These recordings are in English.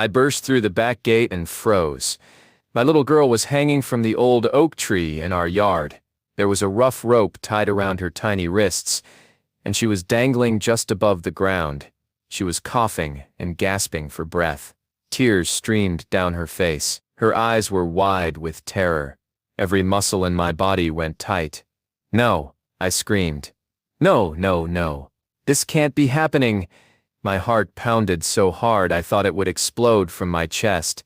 I burst through the back gate and froze. My little girl was hanging from the old oak tree in our yard. There was a rough rope tied around her tiny wrists, and she was dangling just above the ground. She was coughing and gasping for breath. Tears streamed down her face. Her eyes were wide with terror. Every muscle in my body went tight. "No," I screamed. "No, no, no. This can't be happening." My heart pounded so hard I thought it would explode from my chest.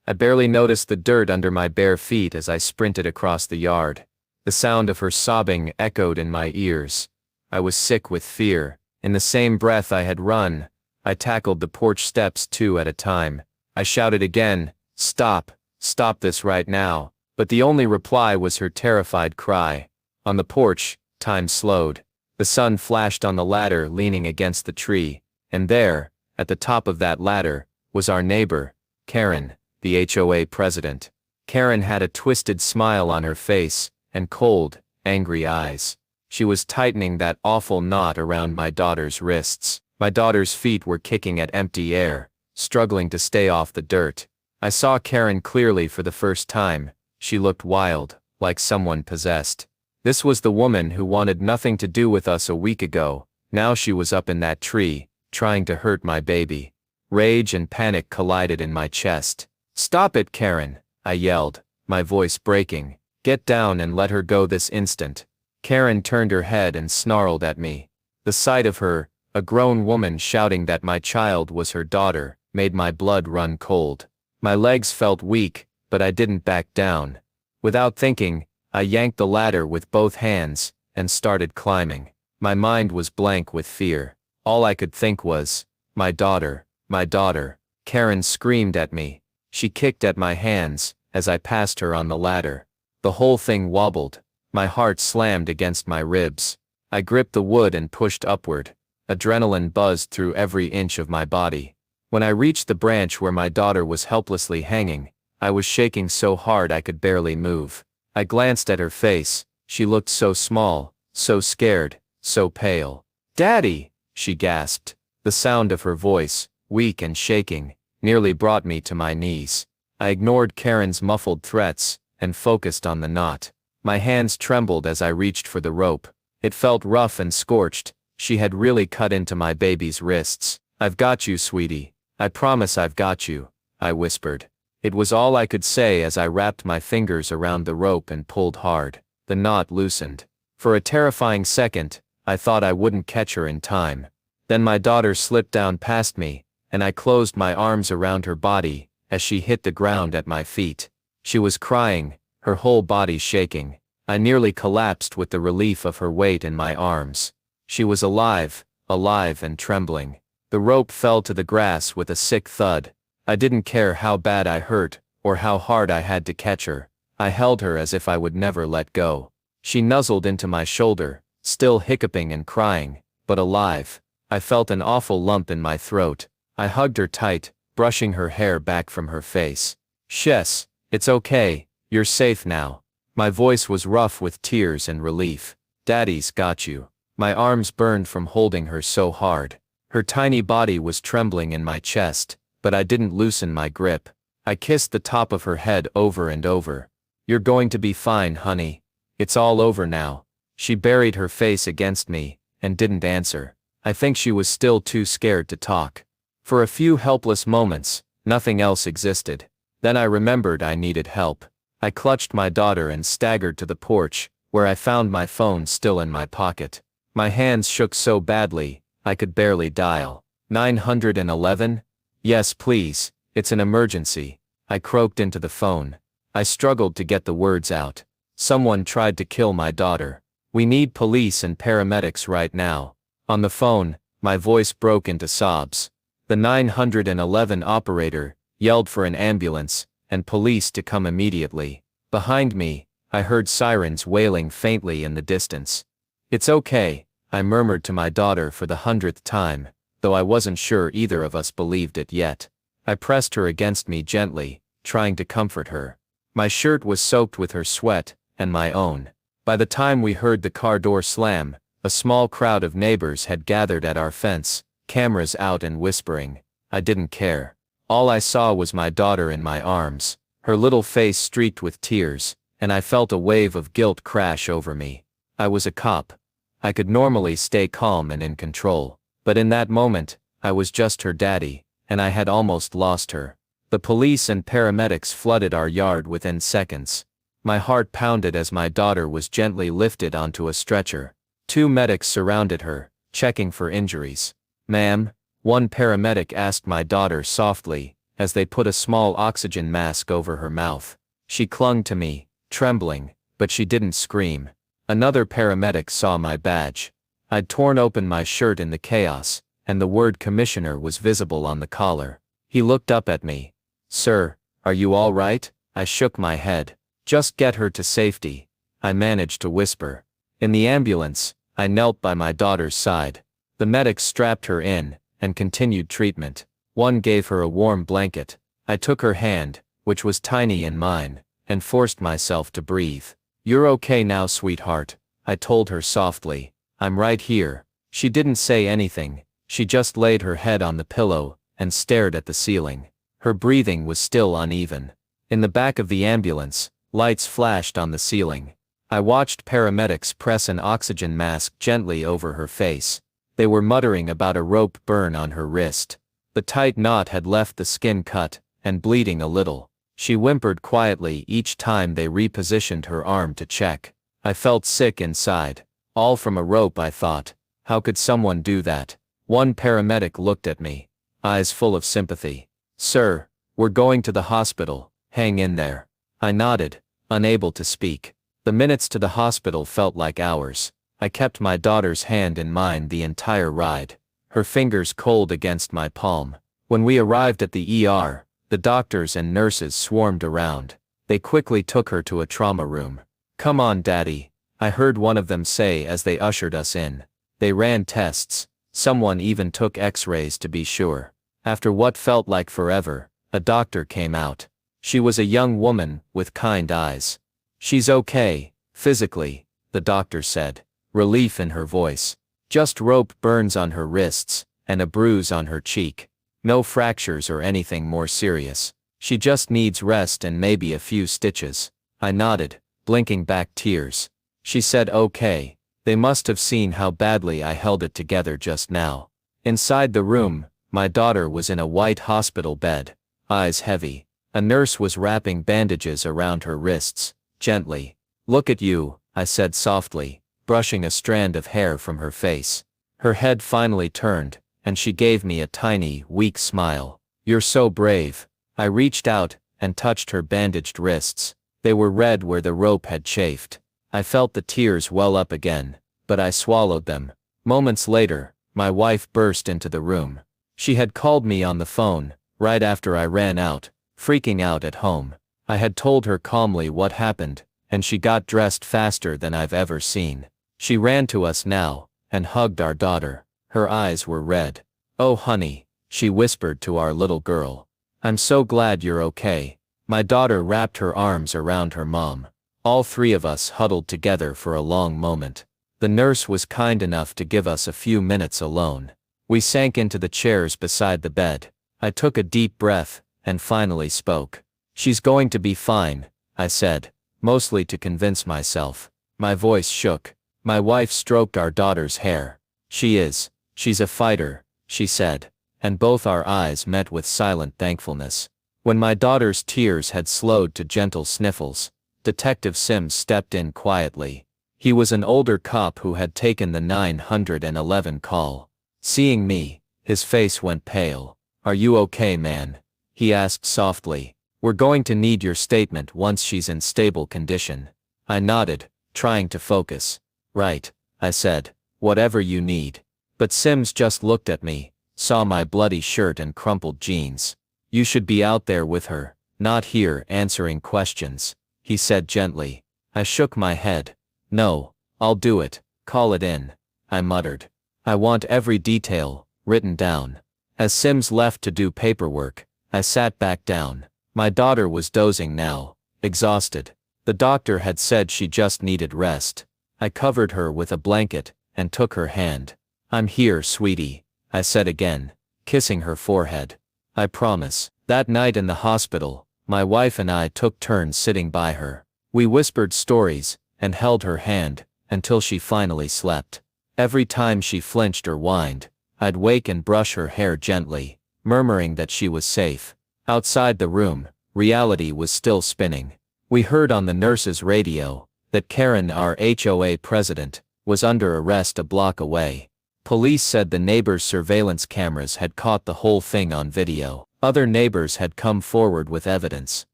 I barely noticed the dirt under my bare feet as I sprinted across the yard. The sound of her sobbing echoed in my ears. I was sick with fear. In the same breath I had run, I tackled the porch steps 2 at a time. I shouted again, "Stop, stop this right now," but the only reply was her terrified cry. On the porch, time slowed. The sun flashed on the ladder leaning against the tree, and there, at the top of that ladder, was our neighbor, Karen, the HOA president. Karen had a twisted smile on her face, and cold, angry eyes. She was tightening that awful knot around my daughter's wrists. My daughter's feet were kicking at empty air, struggling to stay off the dirt. I saw Karen clearly for the first time. She looked wild, like someone possessed. This was the woman who wanted nothing to do with us a week ago. Now she was up in that tree, trying to hurt my baby. Rage and panic collided in my chest. "Stop it, Karen," I yelled, my voice breaking. "Get down and let her go this instant." Karen turned her head and snarled at me. The sight of her, a grown woman shouting that my child was her daughter, made my blood run cold. My legs felt weak, but I didn't back down. Without thinking, I yanked the ladder with both hands, and started climbing. My mind was blank with fear. All I could think was, my daughter, my daughter." Karen screamed at me. She kicked at my hands, as I passed her on the ladder. The whole thing wobbled. My heart slammed against my ribs. I gripped the wood and pushed upward. Adrenaline buzzed through every inch of my body. When I reached the branch where my daughter was helplessly hanging, I was shaking so hard I could barely move. I glanced at her face. She looked so small, so scared, so pale. "Daddy!" she gasped. The sound of her voice, weak and shaking, nearly brought me to my knees. I ignored Karen's muffled threats, and focused on the knot. My hands trembled as I reached for the rope. It felt rough and scorched. She had really cut into my baby's wrists. "I've got you, sweetie. I promise I've got you," I whispered. It was all I could say as I wrapped my fingers around the rope and pulled hard. The knot loosened. For a terrifying second, I thought I wouldn't catch her in time. Then my daughter slipped down past me, and I closed my arms around her body as she hit the ground at my feet. She was crying, her whole body shaking. I nearly collapsed with the relief of her weight in my arms. She was alive, alive and trembling. The rope fell to the grass with a sick thud. I didn't care how bad I hurt, or how hard I had to catch her. I held her as if I would never let go. She nuzzled into my shoulder, still hiccuping and crying, but alive. I felt an awful lump in my throat. I hugged her tight, brushing her hair back from her face. "Shess, it's okay, you're safe now." My voice was rough with tears and relief. "Daddy's got you." My arms burned from holding her so hard. Her tiny body was trembling in my chest, but I didn't loosen my grip. I kissed the top of her head over and over. "You're going to be fine, honey. It's all over now." She buried her face against me, and didn't answer. I think she was still too scared to talk. For a few helpless moments, nothing else existed. Then I remembered I needed help. I clutched my daughter and staggered to the porch, where I found my phone still in my pocket. My hands shook so badly, I could barely dial. 911? "Yes, please, it's an emergency." I croaked into the phone. I struggled to get the words out. "Someone tried to kill my daughter. We need police and paramedics right now." On the phone, my voice broke into sobs. The 911 operator yelled for an ambulance and police to come immediately. Behind me, I heard sirens wailing faintly in the distance. "It's okay," I murmured to my daughter for the 100th time, though I wasn't sure either of us believed it yet. I pressed her against me gently, trying to comfort her. My shirt was soaked with her sweat, and my own. By the time we heard the car door slam, a small crowd of neighbors had gathered at our fence, cameras out and whispering. I didn't care. All I saw was my daughter in my arms, her little face streaked with tears, and I felt a wave of guilt crash over me. I was a cop. I could normally stay calm and in control, but in that moment, I was just her daddy, and I had almost lost her. The police and paramedics flooded our yard within seconds. My heart pounded as my daughter was gently lifted onto a stretcher. 2 medics surrounded her, checking for injuries. "Ma'am?" one paramedic asked my daughter softly, as they put a small oxygen mask over her mouth. She clung to me, trembling, but she didn't scream. Another paramedic saw my badge. I'd torn open my shirt in the chaos, and the word commissioner was visible on the collar. He looked up at me. "Sir, are you all right?" I shook my head. "Just get her to safety," I managed to whisper. In the ambulance, I knelt by my daughter's side. The medics strapped her in, and continued treatment. One gave her a warm blanket. I took her hand, which was tiny in mine, and forced myself to breathe. "You're okay now, sweetheart," I told her softly. "I'm right here." She didn't say anything. She just laid her head on the pillow, and stared at the ceiling. Her breathing was still uneven. In the back of the ambulance, lights flashed on the ceiling. I watched paramedics press an oxygen mask gently over her face. They were muttering about a rope burn on her wrist. The tight knot had left the skin cut, and bleeding a little. She whimpered quietly each time they repositioned her arm to check. I felt sick inside. All from a rope, I thought. How could someone do that? One paramedic looked at me, eyes full of sympathy. "Sir, we're going to the hospital. Hang in there." I nodded, unable to speak. The minutes to the hospital felt like hours. I kept my daughter's hand in mine the entire ride, her fingers cold against my palm. When we arrived at the ER, the doctors and nurses swarmed around. They quickly took her to a trauma room. "Come on, Daddy," I heard one of them say as they ushered us in. They ran tests. Someone even took X-rays to be sure. After what felt like forever, a doctor came out. She was a young woman with kind eyes. "She's okay, physically," the doctor said, relief in her voice. "Just rope burns on her wrists, and a bruise on her cheek. No fractures or anything more serious. She just needs rest and maybe a few stitches." I nodded, blinking back tears. She said okay. They must have seen how badly I held it together just now. Inside the room, my daughter was in a white hospital bed, eyes heavy. A nurse was wrapping bandages around her wrists, gently. "Look at you," I said softly, brushing a strand of hair from her face. Her head finally turned, and she gave me a tiny, weak smile. "You're so brave." I reached out, and touched her bandaged wrists. They were red where the rope had chafed. I felt the tears well up again, but I swallowed them. Moments later, my wife burst into the room. She had called me on the phone, right after I ran out, freaking out at home. I had told her calmly what happened, and she got dressed faster than I've ever seen. She ran to us now, and hugged our daughter. Her eyes were red. "Oh honey," she whispered to our little girl. "I'm so glad you're okay." My daughter wrapped her arms around her mom. All 3 of us huddled together for a long moment. The nurse was kind enough to give us a few minutes alone. We sank into the chairs beside the bed. I took a deep breath, and finally spoke. "She's going to be fine," I said, mostly to convince myself. My voice shook. My wife stroked our daughter's hair. "She is. She's a fighter," she said, and both our eyes met with silent thankfulness. When my daughter's tears had slowed to gentle sniffles, Detective Sims stepped in quietly. He was an older cop who had taken the 911 call. Seeing me, his face went pale. "Are you okay, man?" he asked softly. "We're going to need your statement once she's in stable condition." I nodded, trying to focus. "Right," I said, "whatever you need." But Sims just looked at me, saw my bloody shirt and crumpled jeans. "You should be out there with her, not here answering questions," he said gently. I shook my head. "No, I'll do it, call it in," I muttered. "I want every detail, written down." As Sims left to do paperwork, I sat back down. My daughter was dozing now, exhausted. The doctor had said she just needed rest. I covered her with a blanket, and took her hand. "I'm here, sweetie," I said again, kissing her forehead. I promise. That night in the hospital, my wife and I took turns sitting by her. We whispered stories and held her hand until she finally slept. Every time she flinched or whined, I'd wake and brush her hair gently, murmuring that she was safe. Outside the room, reality was still spinning. We heard on the nurse's radio that Karen, our HOA president, was under arrest a block away. Police said the neighbors' surveillance cameras had caught the whole thing on video. Other neighbors had come forward with evidence.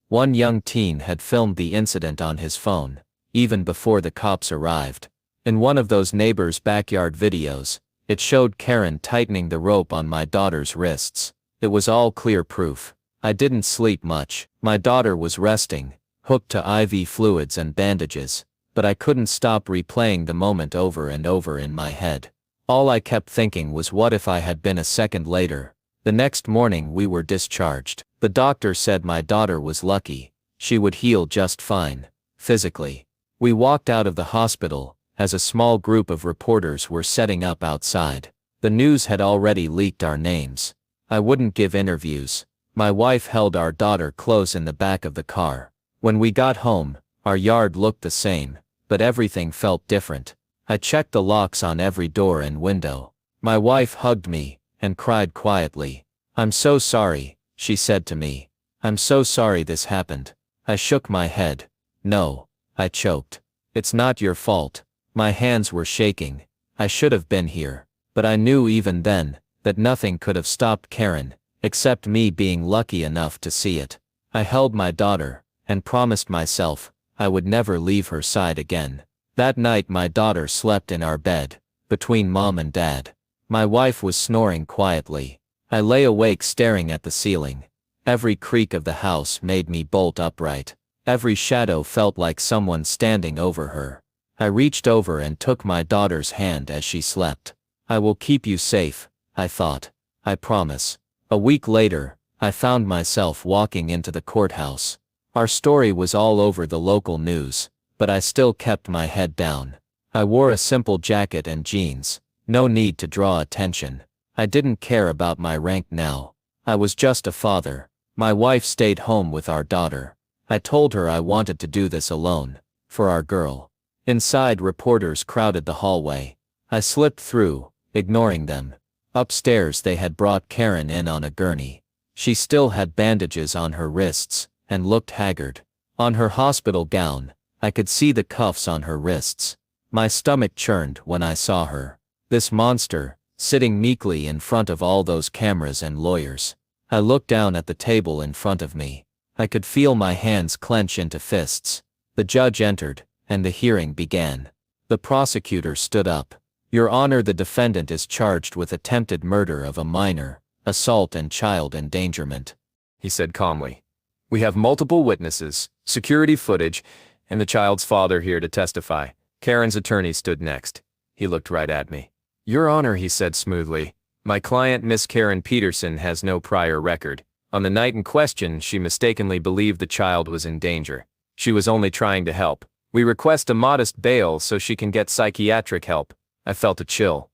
One young teen had filmed the incident on his phone, even before the cops arrived. In one of those neighbors' backyard videos, it showed Karen tightening the rope on my daughter's wrists. It was all clear proof. I didn't sleep much. My daughter was resting, hooked to IV fluids and bandages, but I couldn't stop replaying the moment over and over in my head. All I kept thinking was, what if I had been a second later? The next morning we were discharged. The doctor said my daughter was lucky. She would heal just fine, physically. We walked out of the hospital as a small group of reporters were setting up outside. The news had already leaked our names. I wouldn't give interviews. My wife held our daughter close in the back of the car. When we got home, our yard looked the same, but everything felt different. I checked the locks on every door and window. My wife hugged me and cried quietly. "I'm so sorry," she said to me. "I'm so sorry this happened." I shook my head. "No," I choked. "It's not your fault." My hands were shaking. I should have been here. But I knew even then that nothing could have stopped Karen, except me being lucky enough to see it. I held my daughter and promised myself I would never leave her side again. That night my daughter slept in our bed, between mom and dad. My wife was snoring quietly. I lay awake staring at the ceiling. Every creak of the house made me bolt upright. Every shadow felt like someone standing over her. I reached over and took my daughter's hand as she slept. "I will keep you safe," I thought. "I promise." A week later, I found myself walking into the courthouse. Our story was all over the local news, but I still kept my head down. I wore a simple jacket and jeans. No need to draw attention. I didn't care about my rank now. I was just a father. My wife stayed home with our daughter. I told her I wanted to do this alone, for our girl. Inside, reporters crowded the hallway. I slipped through, ignoring them. Upstairs they had brought Karen in on a gurney. She still had bandages on her wrists, and looked haggard. On her hospital gown, I could see the cuffs on her wrists. My stomach churned when I saw her. This monster, sitting meekly in front of all those cameras and lawyers. I looked down at the table in front of me. I could feel my hands clench into fists. The judge entered, and the hearing began. The prosecutor stood up. "Your Honor, the defendant is charged with attempted murder of a minor, assault and child endangerment," he said calmly. "We have multiple witnesses, security footage, and the child's father here to testify." Karen's attorney stood next. He looked right at me. "Your Honor," he said smoothly, "my client, Miss Karen Peterson, has no prior record. On the night in question, she mistakenly believed the child was in danger. She was only trying to help. We request a modest bail so she can get psychiatric help." I felt a chill.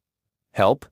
"Help?"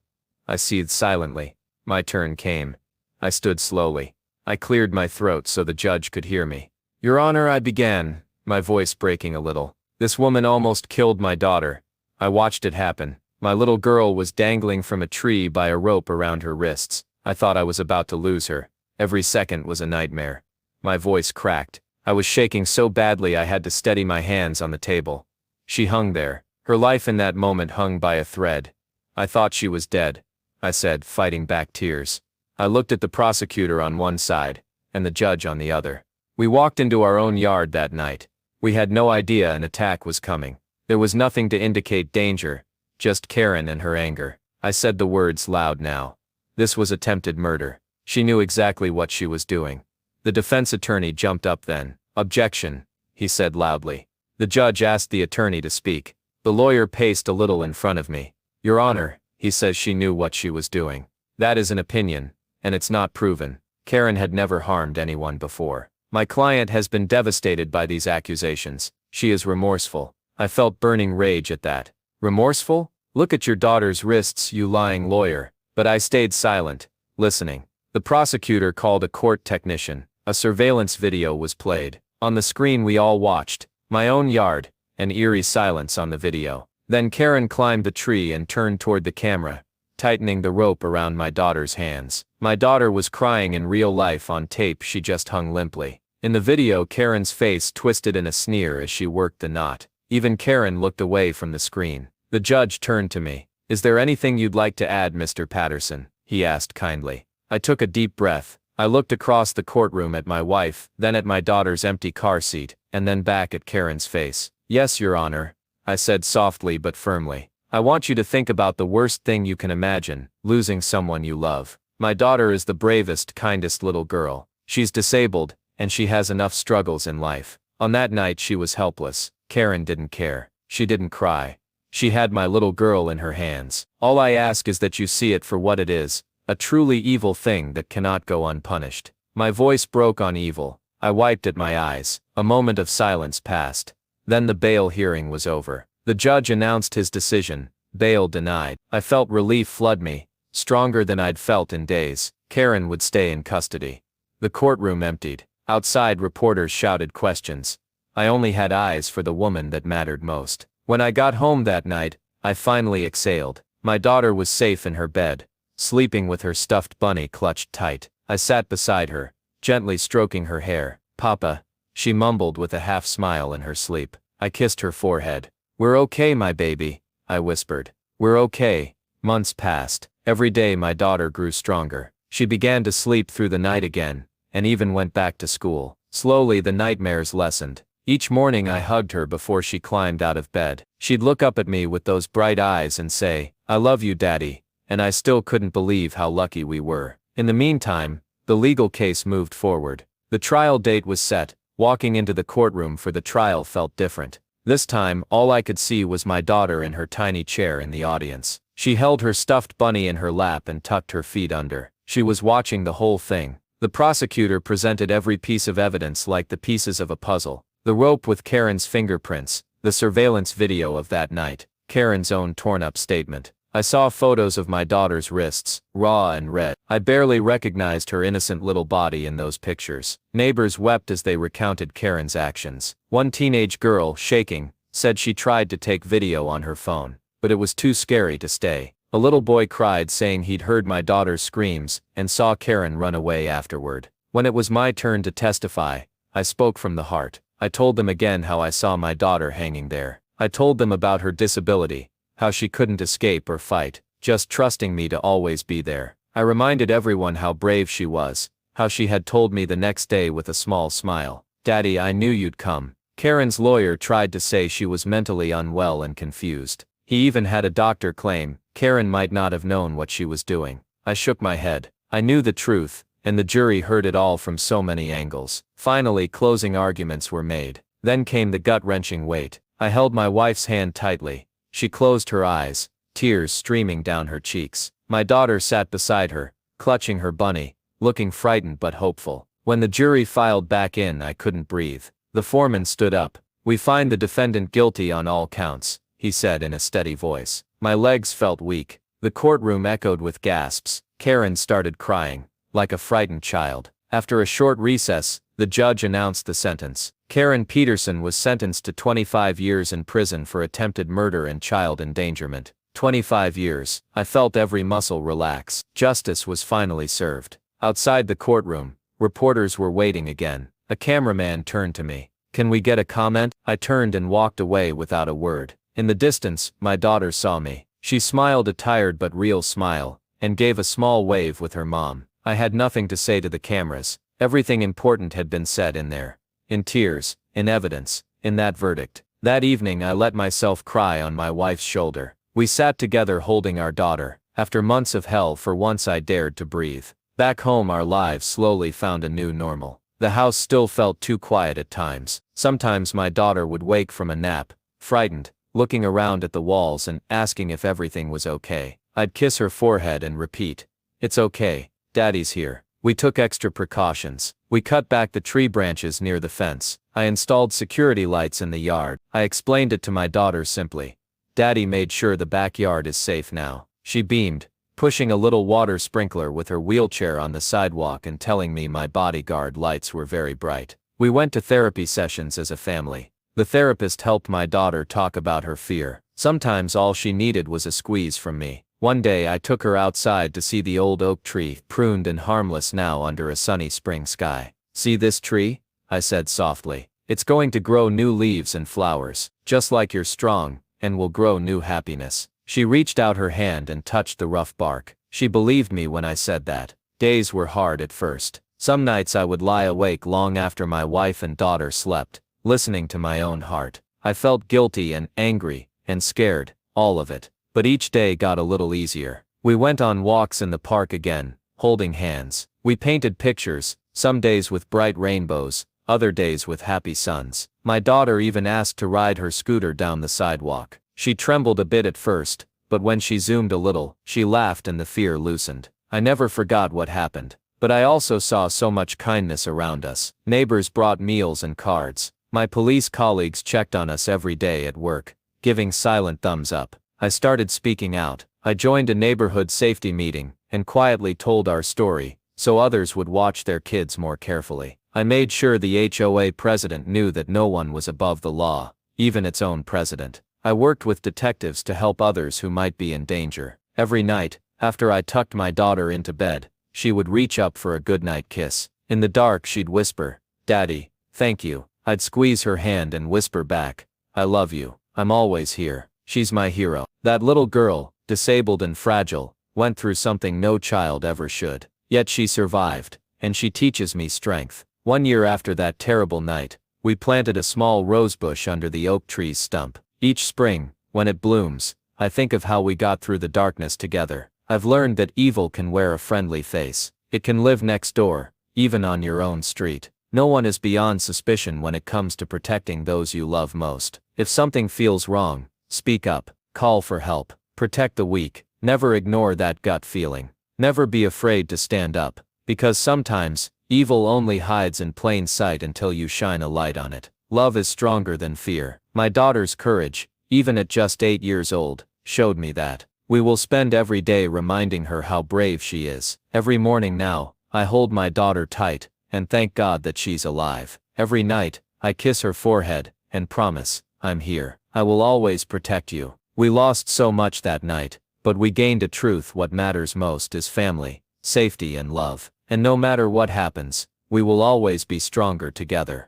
I seethed silently. My turn came. I stood slowly. I cleared my throat so the judge could hear me. "Your Honor," I began, my voice breaking a little. "This woman almost killed my daughter. I watched it happen. My little girl was dangling from a tree by a rope around her wrists. I thought I was about to lose her. Every second was a nightmare." My voice cracked. I was shaking so badly I had to steady my hands on the table. She hung there. Her life in that moment hung by a thread. "I thought she was dead," I said, fighting back tears. I looked at the prosecutor on one side, and the judge on the other. We walked into our own yard that night. We had no idea an attack was coming. There was nothing to indicate danger, just Karen and her anger. I said the words loud now. This was attempted murder. She knew exactly what she was doing. The defense attorney jumped up then. "Objection," he said loudly. The judge asked the attorney to speak. The lawyer paced a little in front of me. "Your Honor," he says, "she knew what she was doing. That is an opinion, and it's not proven. Karen had never harmed anyone before. My client has been devastated by these accusations. She is remorseful." I felt burning rage at that. Remorseful? Look at your daughter's wrists, you lying lawyer. But I stayed silent, listening. The prosecutor called a court technician. A surveillance video was played. On the screen we all watched. My own yard. An eerie silence on the video. Then Karen climbed the tree and turned toward the camera, tightening the rope around my daughter's hands. My daughter was crying in real life. On tape she just hung limply. In the video Karen's face twisted in a sneer as she worked the knot. Even Karen looked away from the screen. The judge turned to me. "Is there anything you'd like to add, Mr. Patterson?" he asked kindly. I took a deep breath. I looked across the courtroom at my wife, then at my daughter's empty car seat, and then back at Karen's face. "Yes, Your Honor," I said softly but firmly. "I want you to think about the worst thing you can imagine, losing someone you love. My daughter is the bravest, kindest little girl. She's disabled, and she has enough struggles in life. On that night she was helpless. Karen didn't care. She didn't cry. She had my little girl in her hands. All I ask is that you see it for what it is, a truly evil thing that cannot go unpunished." My voice broke on evil. I wiped at my eyes. A moment of silence passed. Then the bail hearing was over. The judge announced his decision. Bail denied. I felt relief flood me, stronger than I'd felt in days. Karen would stay in custody. The courtroom emptied. Outside reporters shouted questions. I only had eyes for the woman that mattered most. When I got home that night, I finally exhaled. My daughter was safe in her bed, sleeping with her stuffed bunny clutched tight. I sat beside her, gently stroking her hair. "Papa," she mumbled with a half smile in her sleep. I kissed her forehead. "We're okay, my baby," I whispered. "We're okay." Months passed. Every day my daughter grew stronger. She began to sleep through the night again, and even went back to school. Slowly the nightmares lessened. Each morning I hugged her before she climbed out of bed. She'd look up at me with those bright eyes and say, "I love you, Daddy," and I still couldn't believe how lucky we were. In the meantime, the legal case moved forward. The trial date was set. Walking into the courtroom for the trial felt different. This time, all I could see was my daughter in her tiny chair in the audience. She held her stuffed bunny in her lap and tucked her feet under. She was watching the whole thing. The prosecutor presented every piece of evidence like the pieces of a puzzle. The rope with Karen's fingerprints, the surveillance video of that night, Karen's own torn-up statement. I saw photos of my daughter's wrists, raw and red. I barely recognized her innocent little body in those pictures. Neighbors wept as they recounted Karen's actions. One teenage girl, shaking, said she tried to take video on her phone, but it was too scary to stay. A little boy cried saying he'd heard my daughter's screams and saw Karen run away afterward. When it was my turn to testify, I spoke from the heart. I told them again how I saw my daughter hanging there. I told them about her disability, how she couldn't escape or fight, just trusting me to always be there. I reminded everyone how brave she was, how she had told me the next day with a small smile, "Daddy, I knew you'd come." Karen's lawyer tried to say she was mentally unwell and confused. He even had a doctor claim Karen might not have known what she was doing. I shook my head. I knew the truth, and the jury heard it all from so many angles. Finally, closing arguments were made. Then came the gut-wrenching wait. I held my wife's hand tightly. She closed her eyes, tears streaming down her cheeks. My daughter sat beside her, clutching her bunny, looking frightened but hopeful. When the jury filed back in, I couldn't breathe. The foreman stood up. "We find the defendant guilty on all counts," he said in a steady voice. My legs felt weak. The courtroom echoed with gasps. Karen started crying, like a frightened child. After a short recess, the judge announced the sentence. Karen Peterson was sentenced to 25 years in prison for attempted murder and child endangerment. 25 years. I felt every muscle relax. Justice was finally served. Outside the courtroom, reporters were waiting again. A cameraman turned to me. "Can we get a comment?" I turned and walked away without a word. In the distance, my daughter saw me. She smiled a tired but real smile, and gave a small wave with her mom. I had nothing to say to the cameras. Everything important had been said in there. In tears, in evidence, in that verdict. That evening I let myself cry on my wife's shoulder. We sat together holding our daughter. After months of hell, for once I dared to breathe. Back home our lives slowly found a new normal. The house still felt too quiet at times. Sometimes my daughter would wake from a nap, frightened, looking around at the walls and asking if everything was okay. I'd kiss her forehead and repeat, "It's okay, Daddy's here." We took extra precautions. We cut back the tree branches near the fence. I installed security lights in the yard. I explained it to my daughter simply. "Daddy made sure the backyard is safe now." She beamed, pushing a little water sprinkler with her wheelchair on the sidewalk and telling me my bodyguard lights were very bright. We went to therapy sessions as a family. The therapist helped my daughter talk about her fear. Sometimes all she needed was a squeeze from me. One day I took her outside to see the old oak tree, pruned and harmless now under a sunny spring sky. "See this tree?" I said softly. "It's going to grow new leaves and flowers, just like you're strong, and will grow new happiness." She reached out her hand and touched the rough bark. She believed me when I said that. Days were hard at first. Some nights I would lie awake long after my wife and daughter slept, listening to my own heart. I felt guilty and angry and scared, all of it. But each day got a little easier. We went on walks in the park again, holding hands. We painted pictures, some days with bright rainbows, other days with happy suns. My daughter even asked to ride her scooter down the sidewalk. She trembled a bit at first, but when she zoomed a little, she laughed and the fear loosened. I never forgot what happened. But I also saw so much kindness around us. Neighbors brought meals and cards. My police colleagues checked on us every day at work, giving silent thumbs up. I started speaking out. I joined a neighborhood safety meeting and quietly told our story, so others would watch their kids more carefully. I made sure the HOA president knew that no one was above the law, even its own president. I worked with detectives to help others who might be in danger. Every night, after I tucked my daughter into bed, she would reach up for a goodnight kiss. In the dark she'd whisper, "Daddy, thank you." I'd squeeze her hand and whisper back, "I love you. I'm always here." She's my hero. That little girl, disabled and fragile, went through something no child ever should. Yet she survived, and she teaches me strength. 1 year after that terrible night, we planted a small rosebush under the oak tree's stump. Each spring, when it blooms, I think of how we got through the darkness together. I've learned that evil can wear a friendly face. It can live next door, even on your own street. No one is beyond suspicion when it comes to protecting those you love most. If something feels wrong, speak up, call for help, protect the weak, never ignore that gut feeling. Never be afraid to stand up, because sometimes, evil only hides in plain sight until you shine a light on it. Love is stronger than fear. My daughter's courage, even at just 8 years old, showed me that. We will spend every day reminding her how brave she is. Every morning now, I hold my daughter tight, and thank God that she's alive. Every night, I kiss her forehead, and promise, I'm here. I will always protect you. We lost so much that night, but we gained a truth: what matters most is family, safety and love. And no matter what happens, we will always be stronger together.